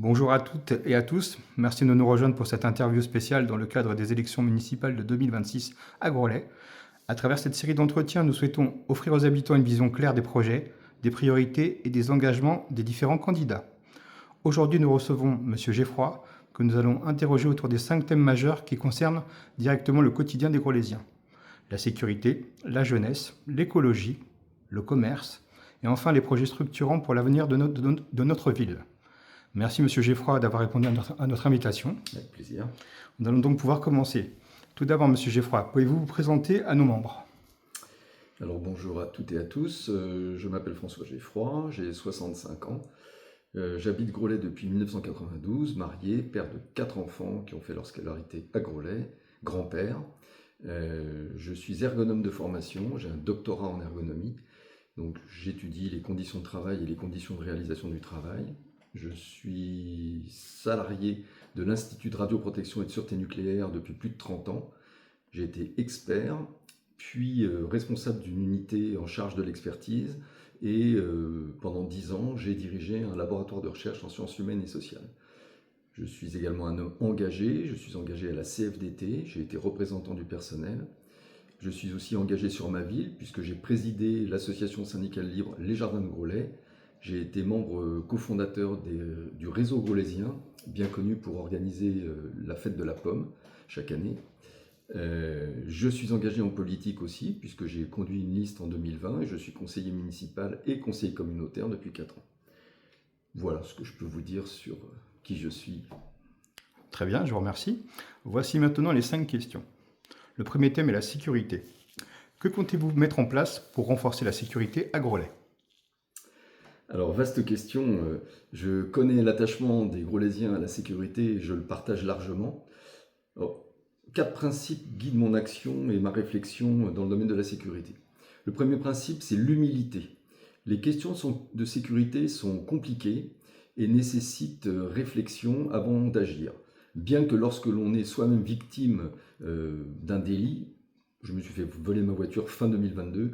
Bonjour à toutes et à tous. Merci de nous rejoindre pour cette interview spéciale dans le cadre des élections municipales de 2026 à Groslay. À travers cette série d'entretiens, nous souhaitons offrir aux habitants une vision claire des projets, des priorités et des engagements des différents candidats. Aujourd'hui, nous recevons M. Geffroy, que nous allons interroger autour des 5 thèmes majeurs qui concernent directement le quotidien des Grolésiens. La sécurité, la jeunesse, l'écologie, le commerce et enfin les projets structurants pour l'avenir de notre ville. Merci Monsieur Geffroy d'avoir répondu à notre invitation. Avec plaisir. Nous allons donc pouvoir commencer. Tout d'abord, Monsieur Geffroy, pouvez-vous vous présenter à nos membres? Alors bonjour à toutes et à tous, je m'appelle François Geffroy, j'ai 65 ans. J'habite Groslay depuis 1992, marié, père de 4 enfants qui ont fait leur scolarité à Groslay, grand-père. Je suis ergonome de formation, j'ai un doctorat en ergonomie, donc j'étudie les conditions de travail et les conditions de réalisation du travail. Je suis salarié de l'Institut de radioprotection et de sûreté nucléaire depuis plus de 30 ans. J'ai été expert, puis responsable d'une unité en charge de l'expertise, et pendant 10 ans, j'ai dirigé un laboratoire de recherche en sciences humaines et sociales. Je suis également un homme engagé, je suis engagé à la CFDT, j'ai été représentant du personnel. Je suis aussi engagé sur ma ville, puisque j'ai présidé l'association syndicale libre Les Jardins de Groslay. J'ai été membre cofondateur du réseau grolésien, bien connu pour organiser la fête de la pomme chaque année. Je suis engagé en politique aussi, puisque j'ai conduit une liste en 2020 et je suis conseiller municipal et conseiller communautaire depuis 4 ans. Voilà ce que je peux vous dire sur qui je suis. Très bien, je vous remercie. Voici maintenant les 5 questions. Le premier thème est la sécurité. Que comptez-vous mettre en place pour renforcer la sécurité à Groslay? Alors, vaste question. Je connais l'attachement des Grolésiens à la sécurité et je le partage largement. Alors, 4 principes guident mon action et ma réflexion dans le domaine de la sécurité. Le premier principe, c'est l'humilité. Les questions de sécurité sont compliquées et nécessitent réflexion avant d'agir. Bien que lorsque l'on est soi-même victime d'un délit, je me suis fait voler ma voiture fin 2022,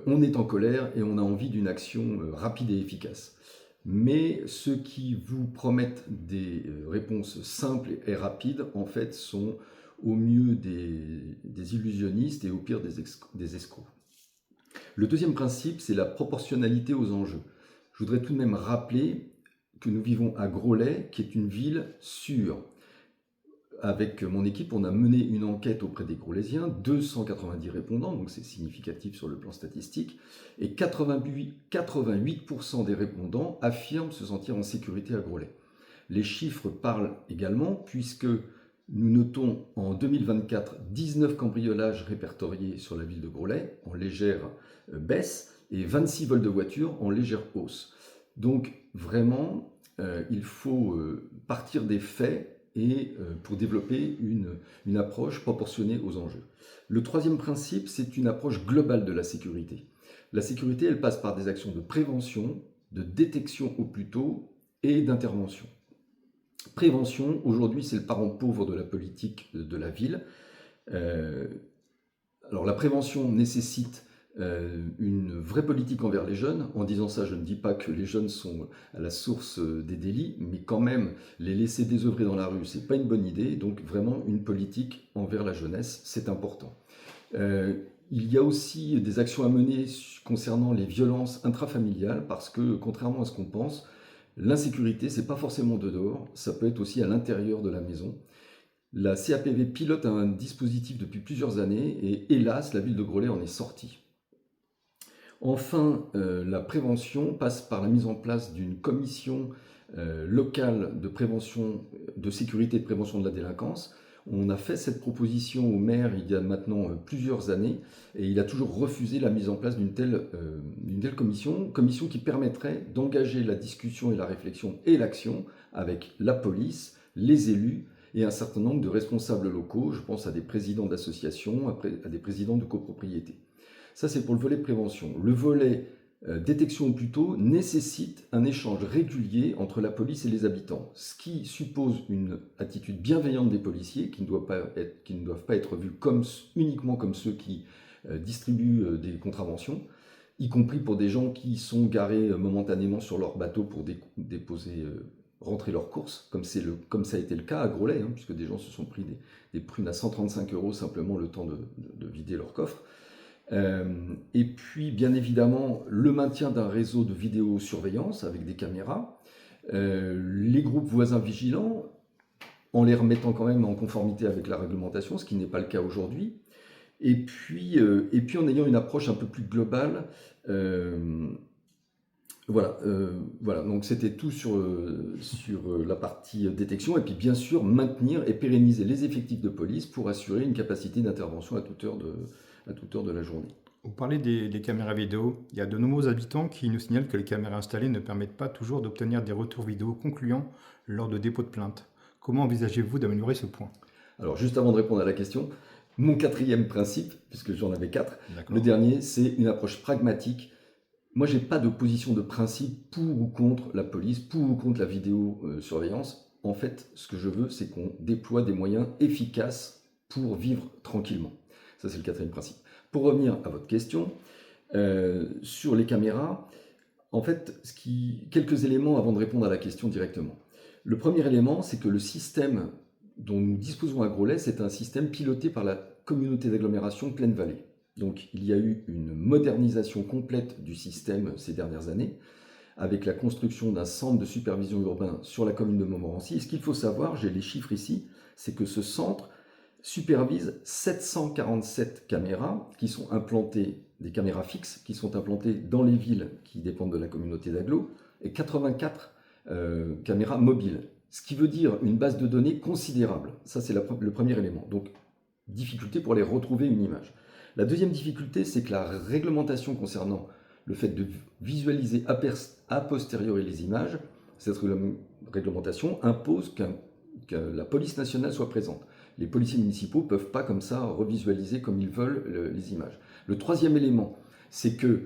on est en colère et on a envie d'une action rapide et efficace. Mais ceux qui vous promettent des réponses simples et rapides, en fait, sont au mieux des illusionnistes et au pire des escrocs. Le deuxième principe, c'est la proportionnalité aux enjeux. Je voudrais tout de même rappeler que nous vivons à Groslay, qui est une ville sûre. Avec mon équipe, on a mené une enquête auprès des Grolésiens, 290 répondants, donc c'est significatif sur le plan statistique, et 88% des répondants affirment se sentir en sécurité à Groslay. Les chiffres parlent également, puisque nous notons en 2024 19 cambriolages répertoriés sur la ville de Groslay, en légère baisse, et 26 vols de voitures en légère hausse. Donc vraiment, il faut partir des faits et pour développer une approche proportionnée aux enjeux. Le troisième principe, c'est une approche globale de la sécurité. La sécurité, elle passe par des actions de prévention, de détection au plus tôt et d'intervention. Prévention, aujourd'hui, c'est le parent pauvre de la politique de la ville. Alors la prévention nécessite une vraie politique envers les jeunes. En disant ça, je ne dis pas que les jeunes sont à la source des délits, mais quand même, les laisser désœuvrer dans la rue, c'est pas une bonne idée. Donc vraiment, une politique envers la jeunesse, c'est important. Il y a aussi des actions à mener concernant les violences intrafamiliales, parce que contrairement à ce qu'on pense, l'insécurité, c'est pas forcément de dehors, ça peut être aussi à l'intérieur de la maison. La CAPV pilote un dispositif depuis plusieurs années et hélas, la ville de Groslay en est sortie. Enfin, la prévention passe par la mise en place d'une commission locale de prévention, de sécurité et de prévention de la délinquance. On a fait cette proposition au maire il y a maintenant plusieurs années et il a toujours refusé la mise en place d'une telle commission qui permettrait d'engager la discussion et la réflexion et l'action avec la police, les élus et un certain nombre de responsables locaux. Je pense à des présidents d'associations, à des présidents de copropriétés. Ça, c'est pour le volet prévention. Le volet détection au plus tôt nécessite un échange régulier entre la police et les habitants, ce qui suppose une attitude bienveillante des policiers qui ne doivent pas être vus uniquement comme ceux qui distribuent des contraventions, y compris pour des gens qui sont garés momentanément sur leur bateau pour rentrer leurs courses, comme ça a été le cas à Groslay, hein, puisque des gens se sont pris des prunes à 135 € simplement le temps de vider leur coffre. Et puis, bien évidemment, le maintien d'un réseau de vidéosurveillance avec des caméras, les groupes voisins vigilants, en les remettant quand même en conformité avec la réglementation, ce qui n'est pas le cas aujourd'hui. Et puis en ayant une approche un peu plus globale. Voilà, donc c'était tout sur la partie détection, et puis bien sûr maintenir et pérenniser les effectifs de police pour assurer une capacité d'intervention à toute heure de la journée. Vous parlez des caméras vidéo. Il y a de nombreux habitants qui nous signalent que les caméras installées ne permettent pas toujours d'obtenir des retours vidéo concluants lors de dépôt de plainte. Comment envisagez-vous d'améliorer ce point? Alors juste avant de répondre à la question, mon 4e principe, puisque j'en avais 4, D'accord. le dernier, c'est une approche pragmatique. Moi, j'ai pas de position de principe pour ou contre la police, pour ou contre la vidéosurveillance. En fait, ce que je veux, c'est qu'on déploie des moyens efficaces pour vivre tranquillement. Ça, c'est le 4e principe. Pour revenir à votre question, sur les caméras, en fait, quelques éléments avant de répondre à la question directement. Le premier élément, c'est que le système dont nous disposons à Groslay, c'est un système piloté par la communauté d'agglomération Plaine-Vallée. Donc il y a eu une modernisation complète du système ces dernières années, avec la construction d'un centre de supervision urbain sur la commune de Montmorency. Et ce qu'il faut savoir, j'ai les chiffres ici, c'est que ce centre supervise 747 caméras qui sont implantées, des caméras fixes, qui sont implantées dans les villes qui dépendent de la communauté d'agglo, et 84 caméras mobiles. Ce qui veut dire une base de données considérable. Ça, c'est le premier élément. Donc, difficulté pour aller retrouver une image. La deuxième difficulté, c'est que la réglementation concernant le fait de visualiser a posteriori les images, cette réglementation impose que la police nationale soit présente. Les policiers municipaux ne peuvent pas comme ça revisualiser comme ils veulent les images. Le troisième élément, c'est que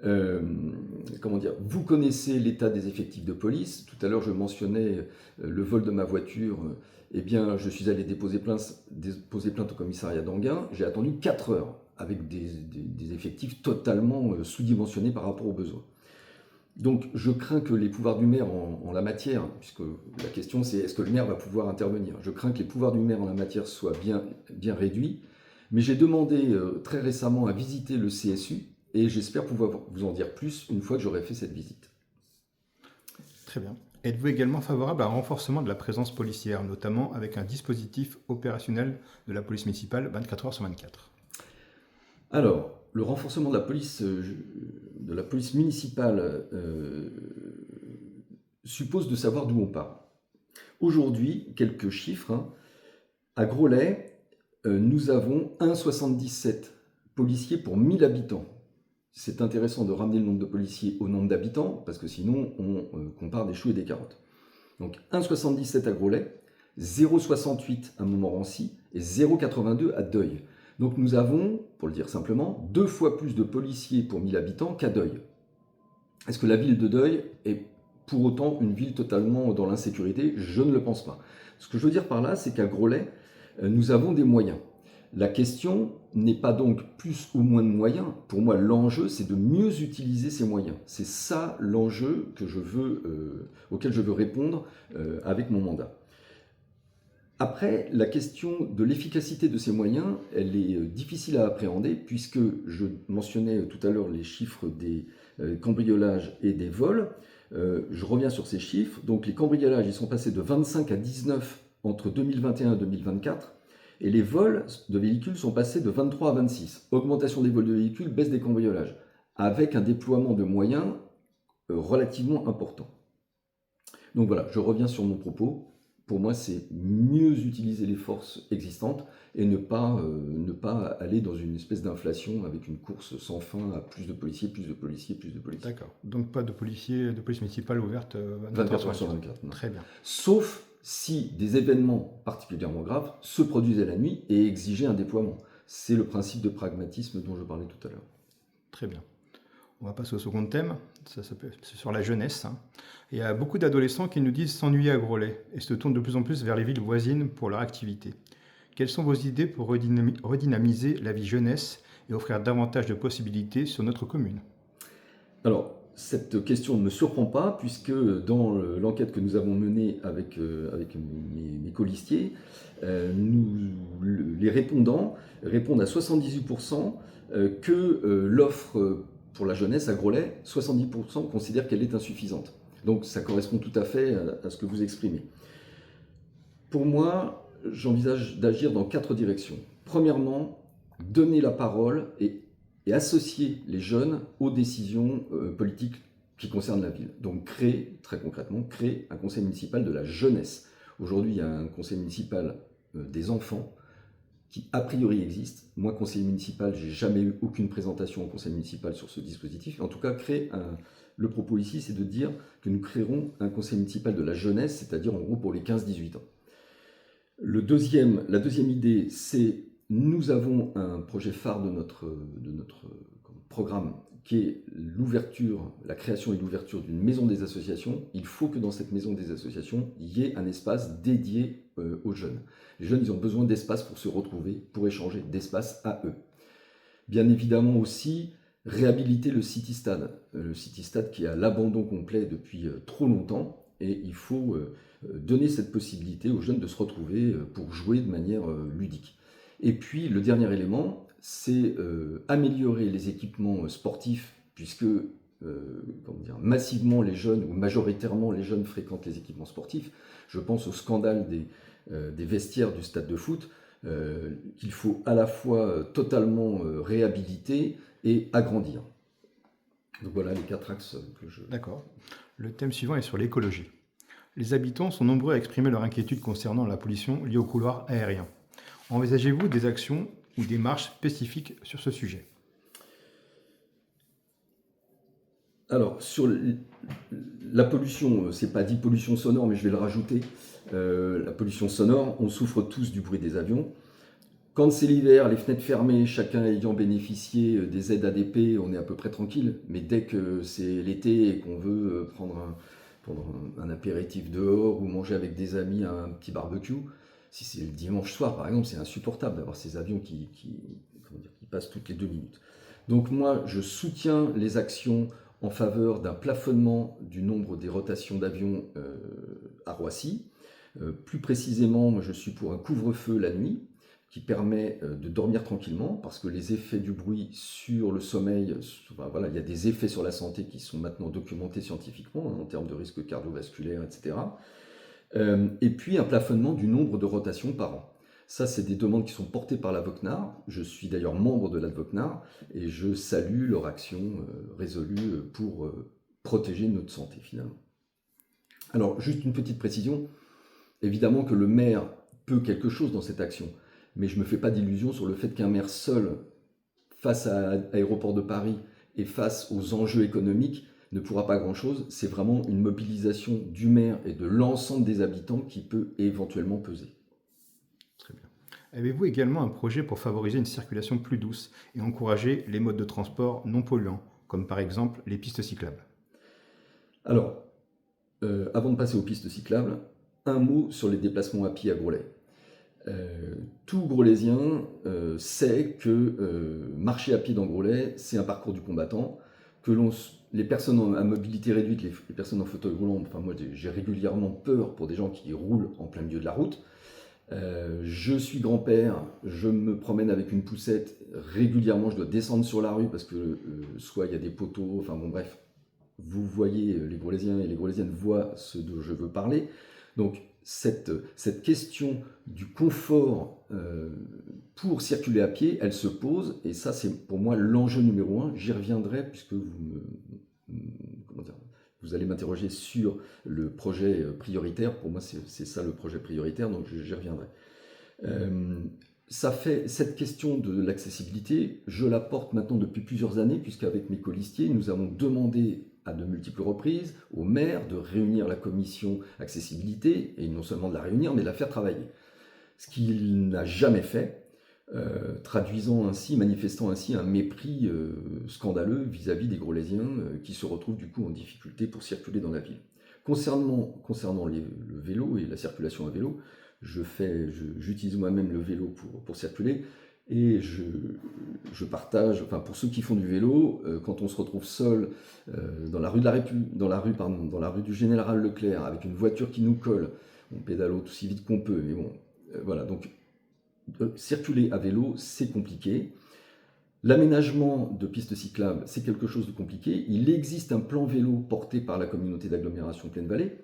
vous connaissez l'état des effectifs de police. Tout à l'heure, je mentionnais le vol de ma voiture. Eh bien, je suis allé déposer plainte au commissariat d'Anguin. J'ai attendu 4 heures avec des effectifs totalement sous-dimensionnés par rapport aux besoins. Donc, je crains que les pouvoirs du maire en la matière, puisque la question c'est est-ce que le maire va pouvoir intervenir, je crains que les pouvoirs du maire en la matière soient bien réduits. Mais j'ai demandé très récemment à visiter le CSU, et j'espère pouvoir vous en dire plus une fois que j'aurai fait cette visite. Très bien. Êtes-vous également favorable à un renforcement de la présence policière, notamment avec un dispositif opérationnel de la police municipale 24 heures sur 24? Alors, le renforcement de la police municipale suppose de savoir d'où on part. Aujourd'hui, quelques chiffres. À Groslay, nous avons 1,77 policiers pour 1000 habitants. C'est intéressant de ramener le nombre de policiers au nombre d'habitants, parce que sinon, on compare des choux et des carottes. Donc 1,77 à Groslay, 0,68 à Montmorency et 0,82 à Deuil. Donc nous avons, pour le dire simplement, 2 fois plus de policiers pour 1000 habitants qu'à Deuil. Est-ce que la ville de Deuil est pour autant une ville totalement dans l'insécurité? Je ne le pense pas. Ce que je veux dire par là, c'est qu'à Groslay, nous avons des moyens. La question n'est pas donc plus ou moins de moyens. Pour moi, l'enjeu, c'est de mieux utiliser ces moyens. C'est ça l'enjeu auquel je veux répondre avec mon mandat. Après, la question de l'efficacité de ces moyens, elle est difficile à appréhender, puisque je mentionnais tout à l'heure les chiffres des cambriolages et des vols. Je reviens sur ces chiffres. Donc les cambriolages, ils sont passés de 25 à 19 entre 2021 et 2024. Et les vols de véhicules sont passés de 23 à 26. Augmentation des vols de véhicules, baisse des cambriolages, avec un déploiement de moyens relativement important. Donc voilà, je reviens sur mon propos. Pour moi, c'est mieux utiliser les forces existantes et ne pas aller dans une espèce d'inflation avec une course sans fin à plus de policiers, plus de policiers, plus de policiers. D'accord. Donc pas de police municipale ouverte 24 heures sur 24. Non. Très bien. Sauf si des événements particulièrement graves se produisaient la nuit et exigeaient un déploiement. C'est le principe de pragmatisme dont je parlais tout à l'heure. Très bien. On va passer au second thème, c'est sur la jeunesse. Il y a beaucoup d'adolescents qui nous disent s'ennuyer à Groslay et se tournent de plus en plus vers les villes voisines pour leur activité. Quelles sont vos idées pour redynamiser la vie jeunesse et offrir davantage de possibilités sur notre commune? Alors, cette question ne me surprend pas, puisque dans l'enquête que nous avons menée avec mes colistiers, les répondants répondent à 78% que l'offre pour la jeunesse à Groslay, 70% considèrent qu'elle est insuffisante. Donc ça correspond tout à fait à ce que vous exprimez. Pour moi, j'envisage d'agir dans 4 directions. Premièrement, donner la parole et associer les jeunes aux décisions politiques qui concernent la ville. Donc très concrètement, créer un conseil municipal de la jeunesse. Aujourd'hui, il y a un conseil municipal des enfants qui a priori existe. Moi, conseiller municipal, j'ai jamais eu aucune présentation au conseil municipal sur ce dispositif. En tout cas, le propos ici, c'est de dire que nous créerons un conseil municipal de la jeunesse, c'est-à-dire en gros pour les 15-18 ans. La deuxième idée, c'est nous avons un projet phare de notre programme qui est la création et l'ouverture d'une maison des associations. Il faut que dans cette maison des associations, il y ait un espace dédié aux jeunes. Les jeunes, ils ont besoin d'espace pour se retrouver, pour échanger, d'espace à eux. Bien évidemment aussi, réhabiliter le City Stade. Le City Stade qui est à l'abandon complet depuis trop longtemps, et il faut donner cette possibilité aux jeunes de se retrouver pour jouer de manière ludique. Et puis le dernier élément, c'est améliorer les équipements sportifs, puisque massivement les jeunes, ou majoritairement les jeunes fréquentent les équipements sportifs. Je pense au scandale des vestiaires du stade de foot, qu'il faut à la fois totalement réhabiliter et agrandir. Donc voilà les 4 axes que je... D'accord. Le thème suivant est sur l'écologie. Les habitants sont nombreux à exprimer leur inquiétude concernant la pollution liée aux couloirs aériens. Envisagez-vous des actions ou des marches spécifiques sur ce sujet? Alors, sur la pollution, c'est pas dit pollution sonore, mais je vais le rajouter. La pollution sonore, on souffre tous du bruit des avions. Quand c'est l'hiver, les fenêtres fermées, chacun ayant bénéficié des aides ADP, on est à peu près tranquille. Mais dès que c'est l'été et qu'on veut prendre un apéritif dehors ou manger avec des amis un petit barbecue, si c'est le dimanche soir par exemple, c'est insupportable d'avoir ces avions qui passent toutes les 2 minutes. Donc moi, je soutiens les actions en faveur d'un plafonnement du nombre des rotations d'avions à Roissy. Plus précisément, moi je suis pour un couvre-feu la nuit qui permet de dormir tranquillement, parce que les effets du bruit sur le sommeil, il y a des effets sur la santé qui sont maintenant documentés scientifiquement, en termes de risques cardiovasculaires, etc. Et puis un plafonnement du nombre de rotations par an. Ça, c'est des demandes qui sont portées par la VOCNAR. Je suis d'ailleurs membre de la VOCNAR et je salue leur action résolue pour protéger notre santé finalement. Alors, juste une petite précision. Évidemment que le maire peut quelque chose dans cette action, mais je ne me fais pas d'illusions sur le fait qu'un maire seul, face à Aéroport de Paris et face aux enjeux économiques, ne pourra pas grand-chose. C'est vraiment une mobilisation du maire et de l'ensemble des habitants qui peut éventuellement peser. Très bien. Avez-vous également un projet pour favoriser une circulation plus douce et encourager les modes de transport non polluants, comme par exemple les pistes cyclables? Alors, avant de passer aux pistes cyclables, un mot sur les déplacements à pied à Groslay. Tout Groslaysien sait que marcher à pied dans Groslay, c'est un parcours du combattant, que les personnes à mobilité réduite, les personnes en fauteuil roulant, enfin moi j'ai régulièrement peur pour des gens qui roulent en plein milieu de la route. Je suis grand-père, je me promène avec une poussette, régulièrement je dois descendre sur la rue parce que soit il y a des poteaux, enfin bon bref, vous voyez, les Grolaysiens et les Grolaysiennes voient ce dont je veux parler. Donc cette question du confort pour circuler à pied, elle se pose, et ça c'est pour moi l'enjeu numéro 1. J'y reviendrai puisque vous allez m'interroger sur le projet prioritaire. Pour moi c'est ça le projet prioritaire, donc j'y reviendrai. Cette question de l'accessibilité, je la porte maintenant depuis plusieurs années, puisqu'avec mes colistiers, nous avons demandé à de multiples reprises au maire de réunir la commission accessibilité, et non seulement de la réunir, mais de la faire travailler. Ce qu'il n'a jamais fait, manifestant ainsi un mépris scandaleux vis-à-vis des Grolaysiens qui se retrouvent du coup en difficulté pour circuler dans la ville. Concernant le vélo et la circulation à vélo, j'utilise moi-même le vélo pour circuler. Et je partage, enfin pour ceux qui font du vélo, quand on se retrouve seul dans la rue dans la rue du Général Leclerc, avec une voiture qui nous colle, on pédale aussi vite qu'on peut, mais bon, voilà. Donc circuler à vélo, c'est compliqué. L'aménagement de pistes cyclables, c'est quelque chose de compliqué. Il existe un plan vélo porté par la communauté d'agglomération Plaine-Vallée,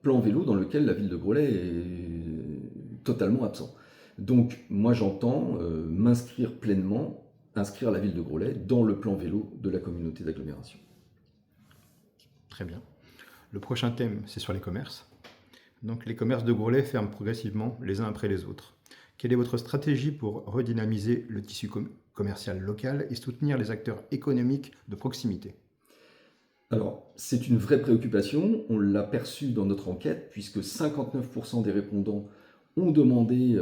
plan vélo dans lequel la ville de Groslay est totalement absent. Donc moi j'entends m'inscrire pleinement, inscrire la ville de Groslay dans le plan vélo de la communauté d'agglomération. Très bien. Le prochain thème, c'est sur les commerces. Donc les commerces de Groslay ferment progressivement les uns après les autres. Quelle est votre stratégie pour redynamiser le tissu commercial local et soutenir les acteurs économiques de proximité? Alors, c'est une vraie préoccupation, on l'a perçu dans notre enquête, puisque 59% des répondants ont demandé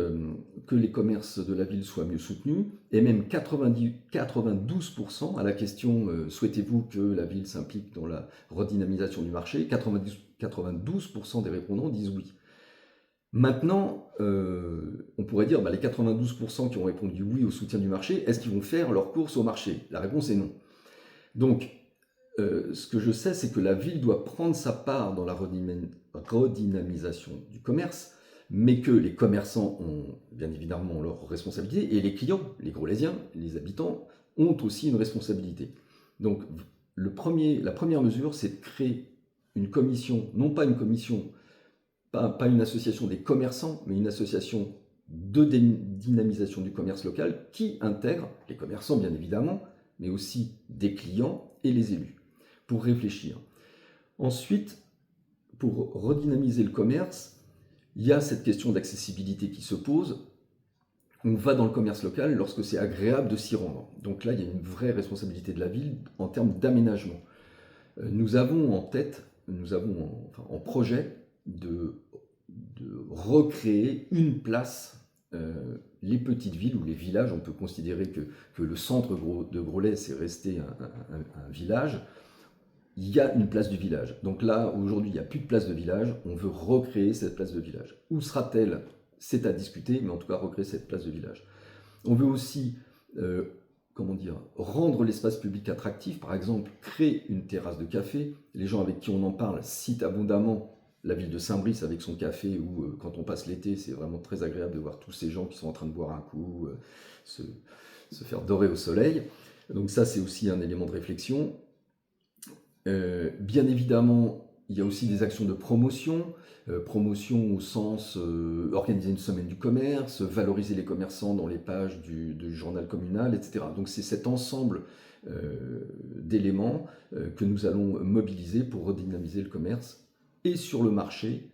que les commerces de la ville soient mieux soutenus, et même 92% à la question souhaitez-vous que la ville s'implique dans la redynamisation du marché, 92% des répondants disent oui. Maintenant, on pourrait dire, les 92% qui ont répondu oui au soutien du marché, est-ce qu'ils vont faire leurs courses au marché? La réponse est non. Donc, ce que je sais, c'est que la ville doit prendre sa part dans la redynamisation du commerce, mais que les commerçants ont bien évidemment leur responsabilité, et les clients, les Grolésiens, les habitants, ont aussi une responsabilité. Donc, la première mesure, c'est de créer une commission, non pas une commission, pas une association des commerçants, mais une association de dynamisation du commerce local qui intègre les commerçants, bien évidemment, mais aussi des clients et les élus, pour réfléchir. Ensuite, pour redynamiser le commerce, il y a cette question d'accessibilité qui se pose. On va dans le commerce local lorsque c'est agréable de s'y rendre. Donc là, il y a une vraie responsabilité de la ville en termes d'aménagement. Nous avons en tête, en projet de recréer une place. Les petites villes ou les villages, on peut considérer que le centre de Groslay, c'est resté un village. Il y a une place du village. Donc là, aujourd'hui, il n'y a plus de place de village. On veut recréer cette place de village. Où sera-t-elle? C'est à discuter, mais en tout cas, recréer cette place de village. On veut aussi, rendre l'espace public attractif. Par exemple, créer une terrasse de café. Les gens avec qui on en parle citent abondamment la ville de Saint-Brice avec son café où, quand on passe l'été, c'est vraiment très agréable de voir tous ces gens qui sont en train de boire un coup, se faire dorer au soleil. Donc ça, c'est aussi un élément de réflexion. Bien évidemment, il y a aussi des actions de promotion. Promotion au sens organiser une semaine du commerce, valoriser les commerçants dans les pages du journal communal, etc. Donc c'est cet ensemble d'éléments que nous allons mobiliser pour redynamiser le commerce. Et sur le marché,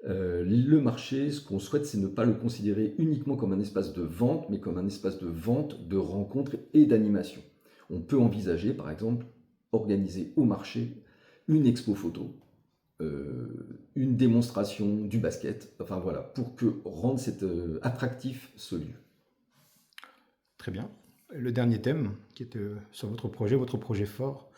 ce qu'on souhaite, c'est ne pas le considérer uniquement comme un espace de vente, mais comme un espace de vente, de rencontre et d'animation. On peut envisager, par exemple, organiser au marché une expo photo, une démonstration du basket, enfin voilà, pour rendre attractif ce lieu. Très bien. Le dernier thème, qui est sur votre projet fort.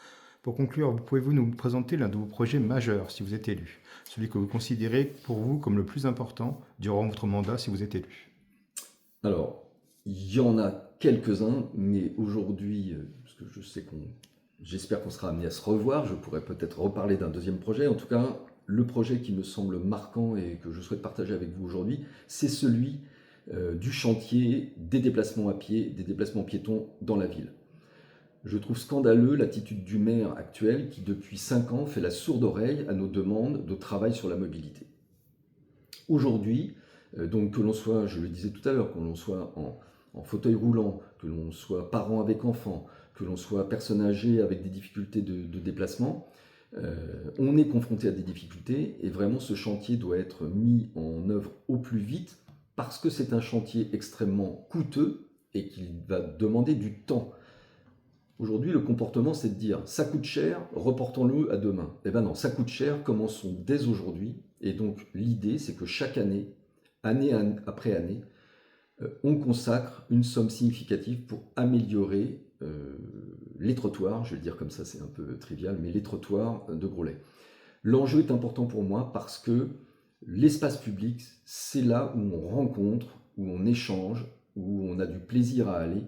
Pour conclure, pouvez-vous nous présenter l'un de vos projets majeurs si vous êtes élu, celui que vous considérez pour vous comme le plus important durant votre mandat si vous êtes élu? Alors, il y en a quelques-uns, mais aujourd'hui, parce que j'espère qu'on sera amené à se revoir, je pourrais peut-être reparler d'un deuxième projet. En tout cas, le projet qui me semble marquant et que je souhaite partager avec vous aujourd'hui, c'est celui du chantier des déplacements à pied, des déplacements piétons dans la ville. Je trouve scandaleux l'attitude du maire actuel qui, depuis 5 ans, fait la sourde oreille à nos demandes de travail sur la mobilité. Aujourd'hui, donc que l'on soit, je le disais tout à l'heure, que l'on soit en fauteuil roulant, que l'on soit parent avec enfant, que l'on soit personne âgée avec des difficultés de déplacement, on est confronté à des difficultés et vraiment ce chantier doit être mis en œuvre au plus vite parce que c'est un chantier extrêmement coûteux et qu'il va demander du temps. Aujourd'hui, le comportement, c'est de dire ça coûte cher, reportons-le à demain. Eh bien non, ça coûte cher, commençons dès aujourd'hui. Et donc, l'idée, c'est que chaque année, année après année, on consacre une somme significative pour améliorer les trottoirs. Je vais le dire comme ça, c'est un peu trivial, mais les trottoirs de Groslay. L'enjeu est important pour moi parce que l'espace public, c'est là où on rencontre, où on échange, où on a du plaisir à aller.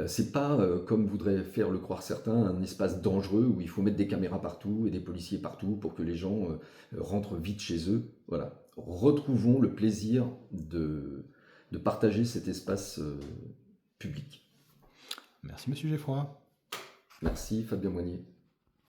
C'est pas, comme voudraient faire le croire certains, un espace dangereux où il faut mettre des caméras partout et des policiers partout pour que les gens rentrent vite chez eux. Voilà. Retrouvons le plaisir de partager cet espace public. Merci, monsieur Geffroy. Merci Fabien Moignet.